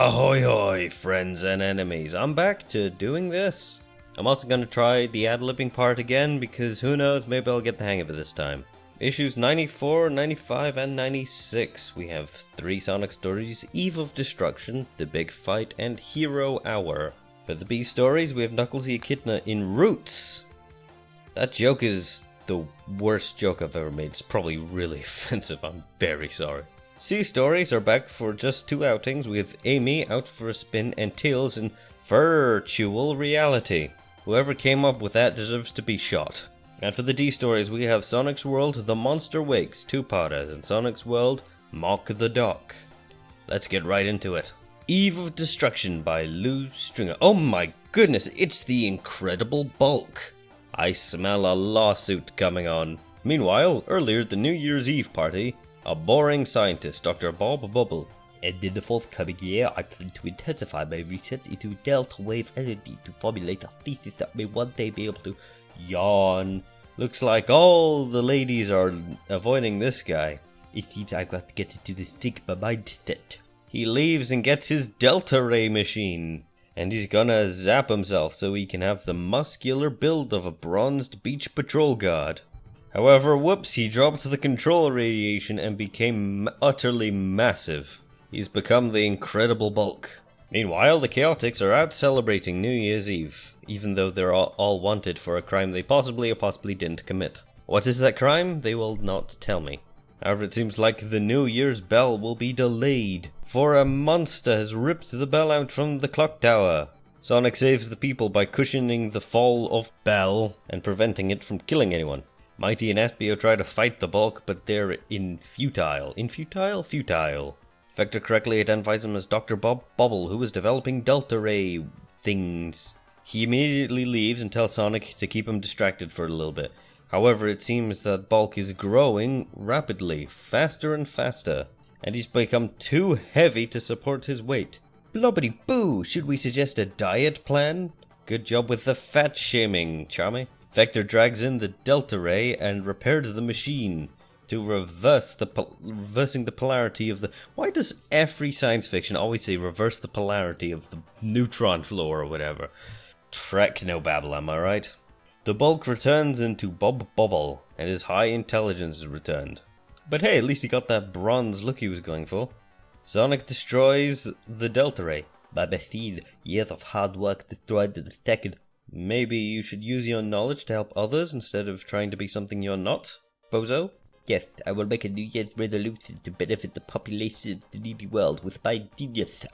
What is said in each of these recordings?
Ahoy hoy, friends and enemies. I'm back to doing this. I'm also going to try the ad-libbing part again because who knows, maybe I'll get the hang of it this time. Issues 94, 95, and 96. We have 3 Sonic stories: Eve of Destruction, The Big Fight, and Hero Hour. For the B stories, we have Knuckles the Echidna in Roots. That joke is the worst joke I've ever made. It's probably really offensive. I'm very sorry. C stories are back for just 2 outings, with Amy out for a spin and Tails in virtual reality. Whoever came up with that deserves to be shot. And for the D stories, we have Sonic's World, The Monster Wakes, 2-parters, and Sonic's World, Mock the Doc. Let's get right into it. Eve of Destruction by Lou Stringer. Oh my goodness, it's the Incredible Bulk. I smell a lawsuit coming on. Meanwhile, earlier at the New Year's Eve party, a boring scientist, Dr. Bob Bubble. And in the forthcoming year, I plan to intensify my research into delta wave energy to formulate a thesis that may one day be able to yawn. Looks like all the ladies are avoiding this guy. It seems I've got to get into the Sigma mindset. He leaves and gets his Delta Ray machine. And he's gonna zap himself so he can have the muscular build of a bronzed beach patrol guard. However, whoops, he dropped the control radiation and became utterly massive. He's become the Incredible Bulk. Meanwhile, the Chaotix are out celebrating New Year's Eve, even though they're all wanted for a crime they possibly or possibly didn't commit. What is that crime? They will not tell me. However, it seems like the New Year's bell will be delayed, for a monster has ripped the bell out from the clock tower. Sonic saves the people by cushioning the fall of Bell and preventing it from killing anyone. Mighty and Espio try to fight the Bulk, but they're futile. Futile. Vector correctly identifies him as Dr. Bob Bubble, who is developing Delta Ray things. He immediately leaves and tells Sonic to keep him distracted for a little bit. However, it seems that Bulk is growing rapidly, faster and faster, and he's become too heavy to support his weight. Blobbity boo! Should we suggest a diet plan? Good job with the fat shaming, Charmy. Vector drags in the Delta Ray and repairs the machine to reversing the polarity of the... Why does every science fiction always say reverse the polarity of the neutron flow or whatever? Trek no babble, am I right? The Bulk returns into Bob Bubble, and his high intelligence is returned. But hey, at least he got that bronze look he was going for. Sonic destroys the Delta Ray. My machine, years of hard work destroyed in a second. Maybe you should use your knowledge to help others instead of trying to be something you're not, bozo? Yes, I will make a New Year's resolution to benefit the population of the needy world with my genius.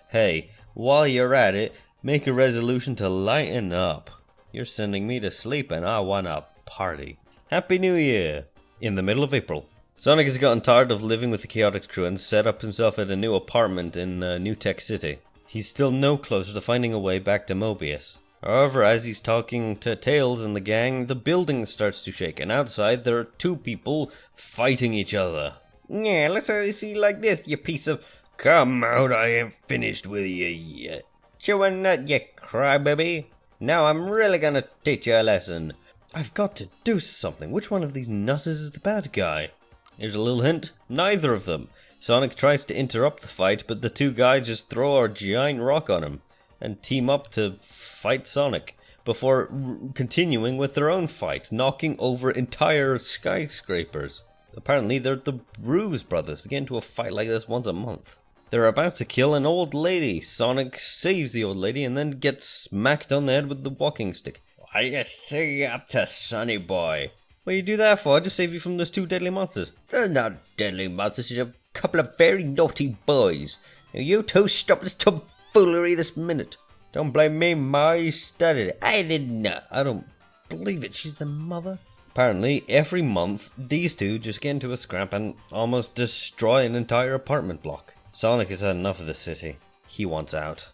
Hey, while you're at it, make a resolution to lighten up. You're sending me to sleep and I wanna party. Happy New Year! In the middle of April. Sonic has gotten tired of living with the Chaotix crew and set up himself at a new apartment in New Tek City. He's still no closer to finding a way back to Mobius. However, as he's talking to Tails and the gang, the building starts to shake, and outside there are 2 people fighting each other. Yeah, let's see like this, you piece of... Come out, I ain't finished with you yet. Chew a nut, you crybaby. Now I'm really gonna teach you a lesson. I've got to do something. Which one of these nutters is the bad guy? Here's a little hint. Neither of them. Sonic tries to interrupt the fight, but the 2 guys just throw a giant rock on him and team up to fight Sonic, before continuing with their own fight, knocking over entire skyscrapers. Apparently they're the Bruise brothers. They get into a fight like this once a month. They're about to kill an old lady. Sonic saves the old lady and then gets smacked on the head with the walking stick. Why you say up to Sonny Boy? What do you do that for? I just saved you from those 2 deadly monsters. They're not deadly monsters, they're a couple of very naughty boys. Now you 2 stop this tomfoolery this minute. Don't blame me, Ma, you started it. I didn't know. I don't believe it, she's the mother. Apparently, every month, these 2 just get into a scrap and almost destroy an entire apartment block. Sonic has had enough of the city. He wants out.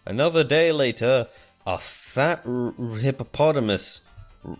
Another day later, a fat hippopotamus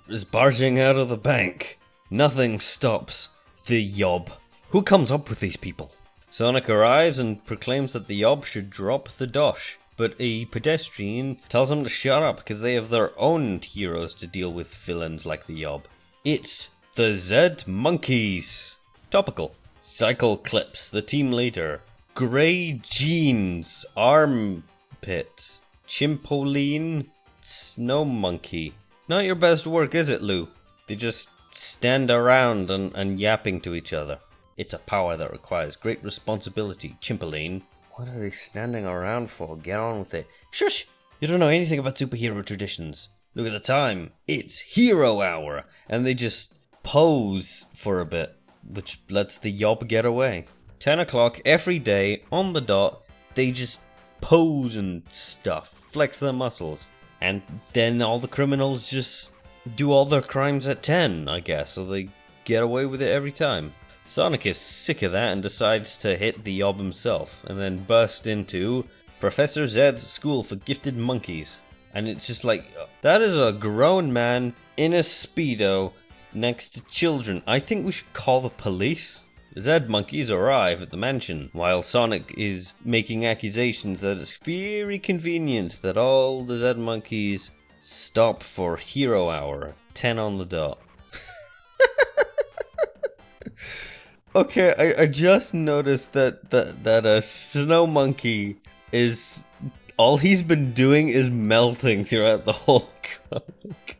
is barging out of the bank. Nothing stops the Yob. Who comes up with these people? Sonic arrives and proclaims that the Yob should drop the dosh, but a pedestrian tells him to shut up because they have their own heroes to deal with villains like the Yob. It's the Z Monkeys. Topical. Cycle Clips, the team leader, Grey jeans, armpit, chimpoline, snow monkey. Not your best work, is it, Lou? They just stand around and yapping to each other. It's a power that requires great responsibility, Chimpoline. What are they standing around for? Get on with it. Shush! You don't know anything about superhero traditions. Look at the time. It's Hero Hour. And they just pose for a bit, which lets the yob get away. 10 o'clock every day, on the dot, they just pose and stuff. Flex their muscles. And then all the criminals just do all their crimes at 10, I guess. So they get away with it every time. Sonic is sick of that and decides to hit the yob himself, and then burst into Professor Zed's School for Gifted Monkeys. And it's just like, that is a grown man in a Speedo next to children. I think we should call the police. The Zed monkeys arrive at the mansion, while Sonic is making accusations that it's very convenient that all the Zed monkeys stop for Hero Hour, 10 on the dot. Okay, I just noticed that a snow monkey is... all he's been doing is melting throughout the whole comic.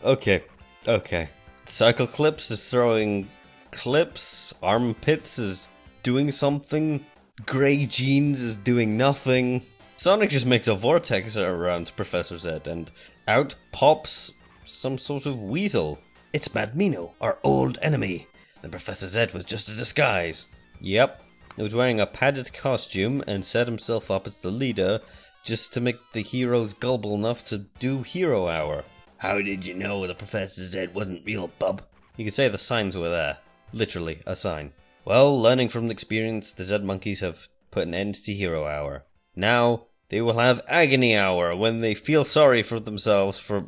Okay. Cycle Clips is throwing clips. Armpits is doing something. Grey Jeans is doing nothing. Sonic just makes a vortex around Professor Zed, and out pops some sort of weasel. It's Mad Mino, our old enemy. And Professor Zed was just a disguise. Yep, he was wearing a padded costume and set himself up as the leader just to make the heroes gullible enough to do Hero Hour. How did you know the Professor Zed wasn't real, bub? You could say the signs were there. Literally, a sign. Well, learning from experience, the Zed monkeys have put an end to Hero Hour. Now, they will have Agony Hour when they feel sorry for themselves for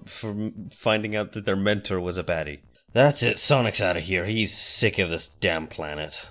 finding out that their mentor was a baddie. That's it, Sonic's out of here. He's sick of this damn planet.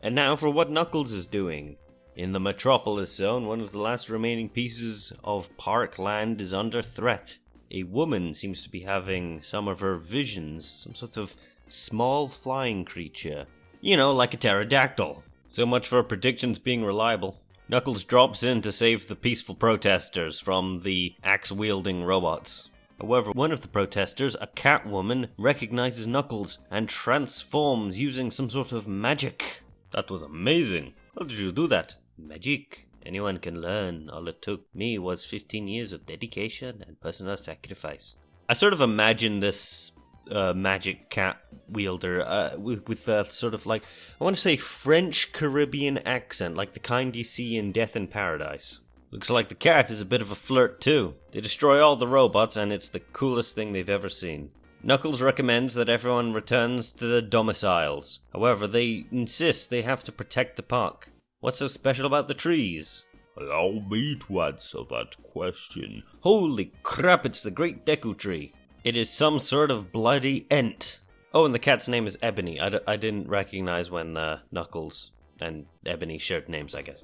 And now for what Knuckles is doing. In the Metropolis Zone, one of the last remaining pieces of park land is under threat. A woman seems to be having some of her visions, some sort of small flying creature. You know, like a pterodactyl. So much for predictions being reliable. Knuckles drops in to save the peaceful protesters from the axe-wielding robots. However, one of the protesters, a cat woman, recognizes Knuckles and transforms using some sort of magic. That was amazing. How did you do that? Magic. Anyone can learn. All it took me was 15 years of dedication and personal sacrifice. I sort of imagine this magic cat wielder with a sort of like, I want to say French Caribbean accent, like the kind you see in Death in Paradise. Looks like the cat is a bit of a flirt too. They destroy all the robots and it's the coolest thing they've ever seen. Knuckles recommends that everyone returns to their domiciles. However, they insist they have to protect the park. What's so special about the trees? Allow me to answer that question. Holy crap, it's the Great Deku Tree. It is some sort of bloody ent. Oh, and the cat's name is Ebony. I didn't recognize when Knuckles and Ebony shared names, I guess.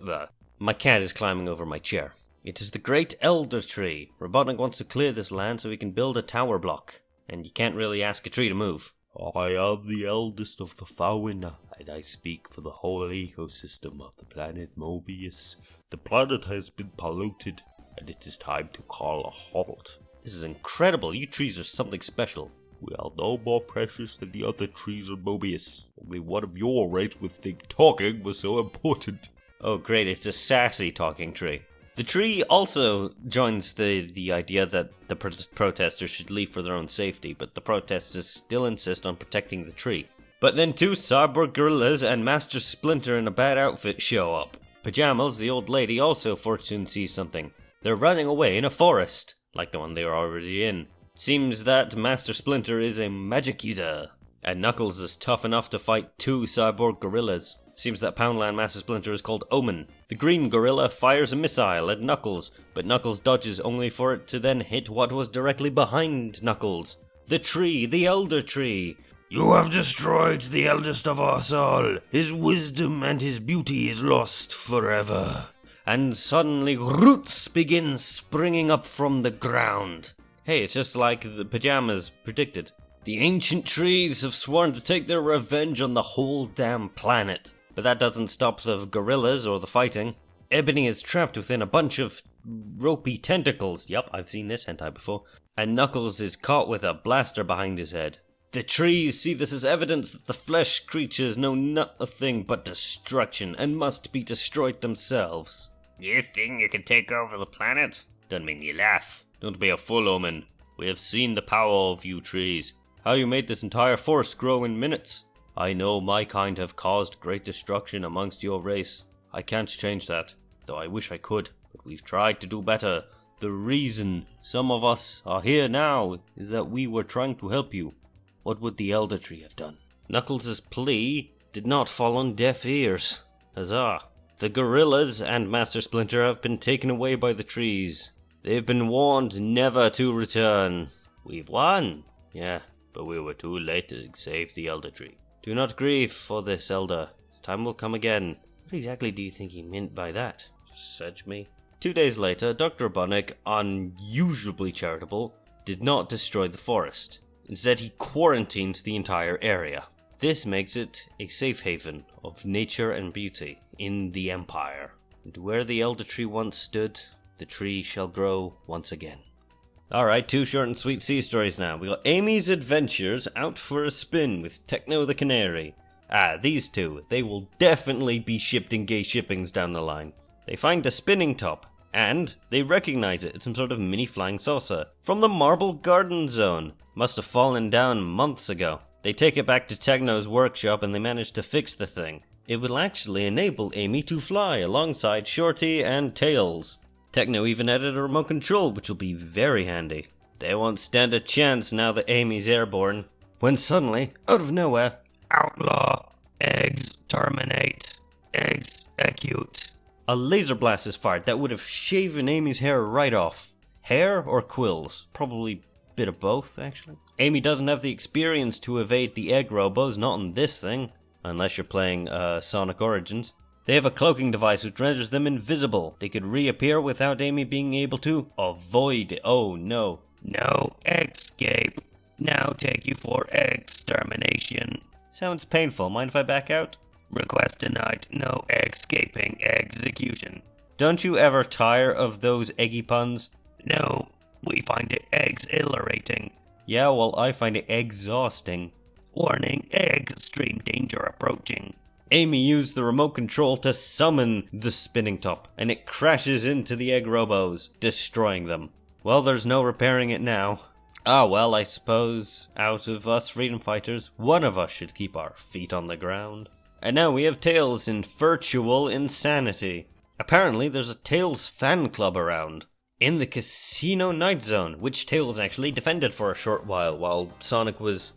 My cat is climbing over my chair. It is the Great Elder Tree. Robotnik wants to clear this land so he can build a tower block. And you can't really ask a tree to move. I am the eldest of the fauna, and I speak for the whole ecosystem of the planet Mobius. The planet has been polluted, and it is time to call a halt. This is incredible. You trees are something special. We are no more precious than the other trees on Mobius. Only one of your race would think talking was so important. Oh great, it's a sassy talking tree. The tree also joins the idea that the protesters should leave for their own safety, but the protesters still insist on protecting the tree. But then two cyborg gorillas and Master Splinter in a bad outfit show up. Pajamas, the old lady, also fortune sees something. They're running away in a forest, like the one they were already in. Seems that Master Splinter is a magic user, and Knuckles is tough enough to fight two cyborg gorillas. Seems that Poundland Master Splinter is called Omen. The green gorilla fires a missile at Knuckles, but Knuckles dodges only for it to then hit what was directly behind Knuckles. The tree, the Elder Tree. You have destroyed the eldest of us all. His wisdom and his beauty is lost forever. And suddenly roots begin springing up from the ground. Hey, it's just like the Pajamas predicted. The ancient trees have sworn to take their revenge on the whole damn planet. But that doesn't stop the gorillas or the fighting. Ebony is trapped within a bunch of ropey tentacles. Yup, I've seen this hentai before. And Knuckles is caught with a blaster behind his head. The trees see this as evidence that the flesh creatures know nothing but destruction and must be destroyed themselves. You think you can take over the planet? Don't make me laugh. Don't be a fool, Omen. We have seen the power of you trees. How you made this entire forest grow in minutes. I know my kind have caused great destruction amongst your race. I can't change that, though I wish I could, but we've tried to do better. The reason some of us are here now is that we were trying to help you. What would the Elder Tree have done? Knuckles' plea did not fall on deaf ears. Huzzah. The gorillas and Master Splinter have been taken away by the trees. They've been warned never to return. We've won. Yeah, but we were too late to save the Elder Tree. Do not grieve for this, Elder. His time will come again. What exactly do you think he meant by that? Sedge me. 2 days later, Dr. Robotnik, unusually charitable, did not destroy the forest. Instead, he quarantined the entire area. This makes it a safe haven of nature and beauty in the Empire. And where the Elder Tree once stood, the tree shall grow once again. Alright, 2 short and sweet sea stories now. We got Amy's Adventures out for a spin with Techno the Canary. These two. They will definitely be shipped in gay shippings down the line. They find a spinning top, and they recognize it. It's some sort of mini flying saucer from the Marble Garden Zone. Must have fallen down months ago. They take it back to Techno's workshop and they manage to fix the thing. It will actually enable Amy to fly alongside Shorty and Tails. Techno even added a remote control, which will be very handy. They won't stand a chance now that Amy's airborne. When suddenly, out of nowhere, outlaw, eggs terminate, eggs acute. A laser blast is fired that would have shaven Amy's hair right off. Hair or quills? Probably bit of both, actually. Amy doesn't have the experience to evade the egg robos, not on this thing, unless you're playing Sonic Origins. They have a cloaking device which renders them invisible. They could reappear without Amy being able to avoid it. Oh no. No escape. Now take you for extermination. Sounds painful. Mind if I back out? Request denied. No escaping execution. Don't you ever tire of those eggy puns? No. We find it exhilarating. Yeah, well, I find it exhausting. Warning, extreme danger approaching. Amy used the remote control to summon the spinning top, and it crashes into the egg robos, destroying them. Well, there's no repairing it now. Well, I suppose out of us freedom fighters, one of us should keep our feet on the ground. And now we have Tails in virtual insanity. Apparently, there's a Tails fan club around. In the Casino Night Zone, which Tails actually defended for a short while Sonic was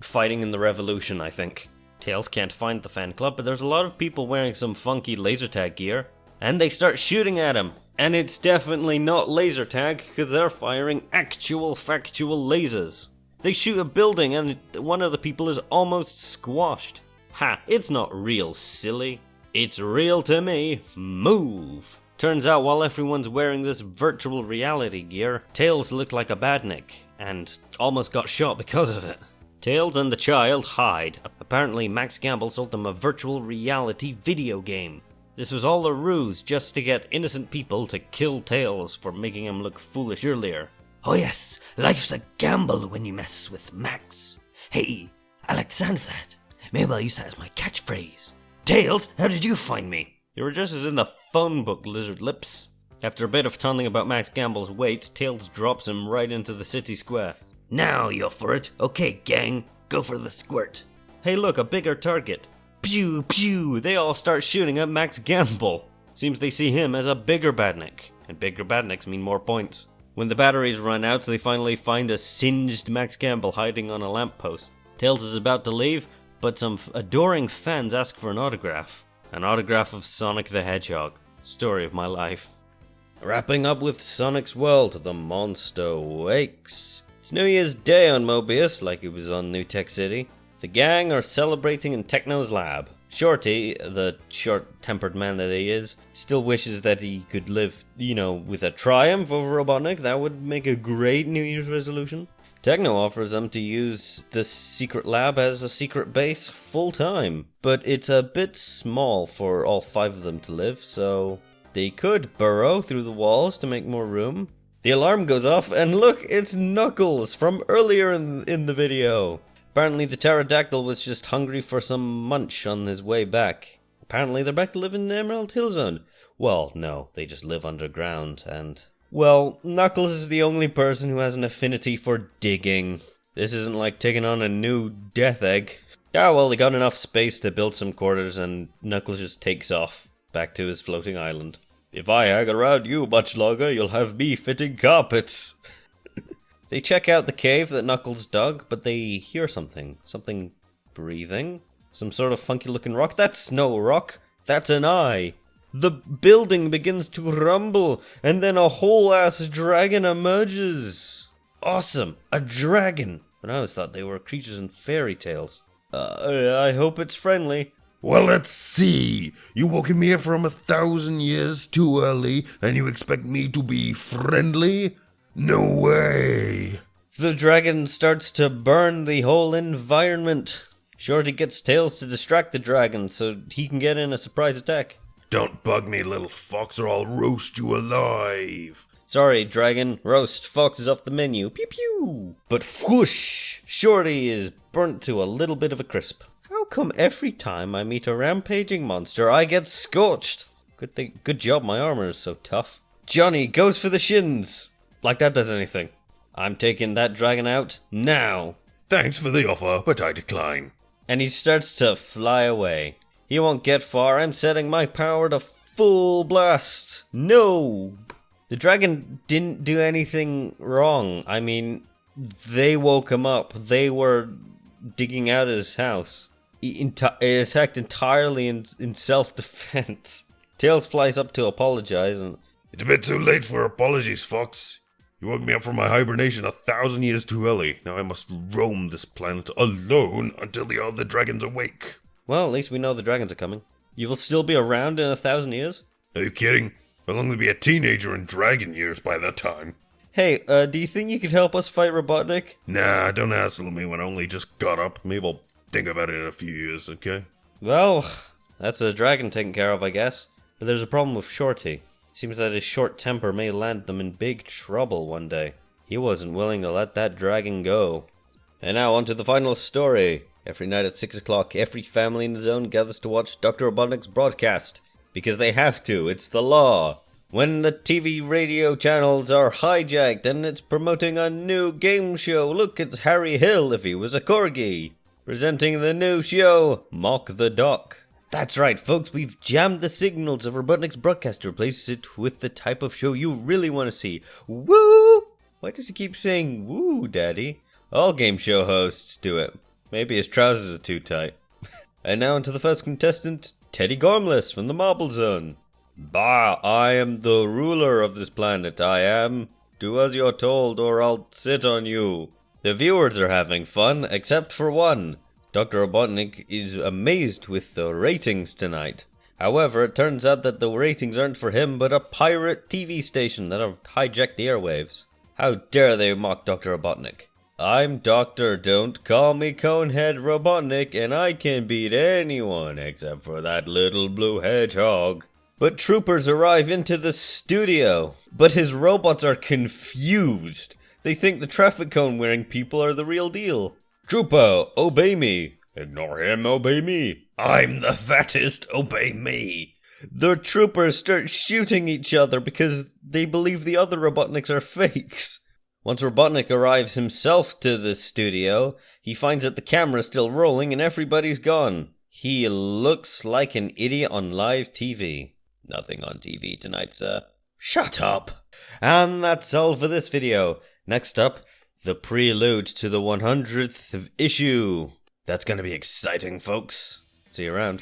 fighting in the Revolution, I think. Tails can't find the fan club, but there's a lot of people wearing some funky laser tag gear, and they start shooting at him. And it's definitely not laser tag, because they're firing actual factual lasers. They shoot a building, and one of the people is almost squashed. Ha, it's not real, silly. It's real to me. Move. Turns out while everyone's wearing this virtual reality gear, Tails looked like a badnik, and almost got shot because of it. Tails and the child hide. Apparently Max Gamble sold them a virtual reality video game. This was all a ruse just to get innocent people to kill Tails for making him look foolish earlier. Oh yes, life's a gamble when you mess with Max. Hey, I like the sound of that. Maybe I'll use that as my catchphrase. Tails, how did you find me? Your address is in the phone book, Lizard Lips. After a bit of taunting about Max Gamble's weight, Tails drops him right into the city square. Now you're for it. Okay, gang, go for the squirt. Hey look, a bigger target. Pew, pew, they all start shooting at Max Gamble. Seems they see him as a bigger badnik, and bigger badniks mean more points. When the batteries run out, they finally find a singed Max Gamble hiding on a lamppost. Tails is about to leave, but some adoring fans ask for an autograph. An autograph of Sonic the Hedgehog. Story of my life. Wrapping up with Sonic's World, the monster wakes. It's New Year's Day on Mobius, like it was on New Tek City. The gang are celebrating in Techno's lab. Shorty, the short-tempered man that he is, still wishes that he could live, with a triumph over Robotnik. That would make a great New Year's resolution. Techno offers them to use the secret lab as a secret base full time, but it's a bit small for all 5 of them to live, so they could burrow through the walls to make more room. The alarm goes off, and look, it's Knuckles from earlier in the video. Apparently the pterodactyl was just hungry for some munch on his way back. Apparently they're back to live in the Emerald Hill Zone. Well, no, they just live underground, and... well, Knuckles is the only person who has an affinity for digging. This isn't like taking on a new death egg. Yeah, well, they got enough space to build some quarters, and Knuckles just takes off back to his floating island. If I hang around you much longer, you'll have me fitting carpets. They check out the cave that Knuckles dug, but they hear something. Something breathing? Some sort of funky looking rock? That's no rock. That's an eye. The building begins to rumble, and then a whole ass dragon emerges. Awesome, a dragon. But I always thought they were creatures in fairy tales. I hope it's friendly. Well, let's see. You woken me up from 1,000 years too early, and you expect me to be friendly? No way. The dragon starts to burn the whole environment. Shorty gets Tails to distract the dragon so he can get in a surprise attack. Don't bug me, little fox, or I'll roast you alive. Sorry, dragon. Roast. Fox is off the menu. Pew pew. But whoosh! Shorty is burnt to a little bit of a crisp. How come every time I meet a rampaging monster, I get scorched? Good job my armor is so tough. Johnny goes for the shins. Like that does anything. I'm taking that dragon out now. Thanks for the offer, but I decline. And he starts to fly away. He won't get far. I'm setting my power to full blast. No! The dragon didn't do anything wrong. I mean, they woke him up. They were digging out his house. It attacked entirely in self-defense. Tails flies up to apologize and... It's a bit too late for apologies, Fox. You woke me up from my hibernation 1,000 years too early. Now I must roam this planet alone until the other dragons awake. Well, at least we know the dragons are coming. You will still be around in 1,000 years? Are you kidding? I'll only be a teenager in dragon years by that time. Hey, do you think you could help us fight Robotnik? Nah, don't hassle me when I only just got up. Maybe I'll think about it in a few years, okay? Well, that's a dragon taken care of, I guess. But there's a problem with Shorty. Seems that his short temper may land them in big trouble one day. He wasn't willing to let that dragon go. And now on to the final story. Every night at 6 o'clock, every family in the zone gathers to watch Dr. Robotnik's broadcast. Because they have to, it's the law. When the TV radio channels are hijacked and it's promoting a new game show, look, it's Harry Hill if he was a corgi. Presenting the new show, Mock the Doc. That's right, folks, we've jammed the signals of Robotnik's broadcast to replace it with the type of show you really want to see. Woo! Why does he keep saying woo, Daddy? All game show hosts do it. Maybe his trousers are too tight. And now onto the first contestant, Teddy Gormless from the Marble Zone. Bah, I am the ruler of this planet, I am. Do as you're told or I'll sit on you. The viewers are having fun, except for one. Dr. Robotnik is amazed with the ratings tonight. However, it turns out that the ratings aren't for him, but a pirate TV station that have hijacked the airwaves. How dare they mock Dr. Robotnik? I'm Doctor, don't call me Conehead Robotnik, and I can beat anyone except for that little blue hedgehog. But troopers arrive into the studio, but his robots are confused. They think the traffic cone wearing people are the real deal. Trooper, obey me. Ignore him, obey me. I'm the fattest, obey me. The troopers start shooting each other because they believe the other Robotniks are fakes. Once Robotnik arrives himself to the studio, he finds that the camera's still rolling and everybody's gone. He looks like an idiot on live TV. Nothing on TV tonight, sir. Shut up! And that's all for this video. Next up, the prelude to the 100th issue. That's gonna be exciting, folks. See you around.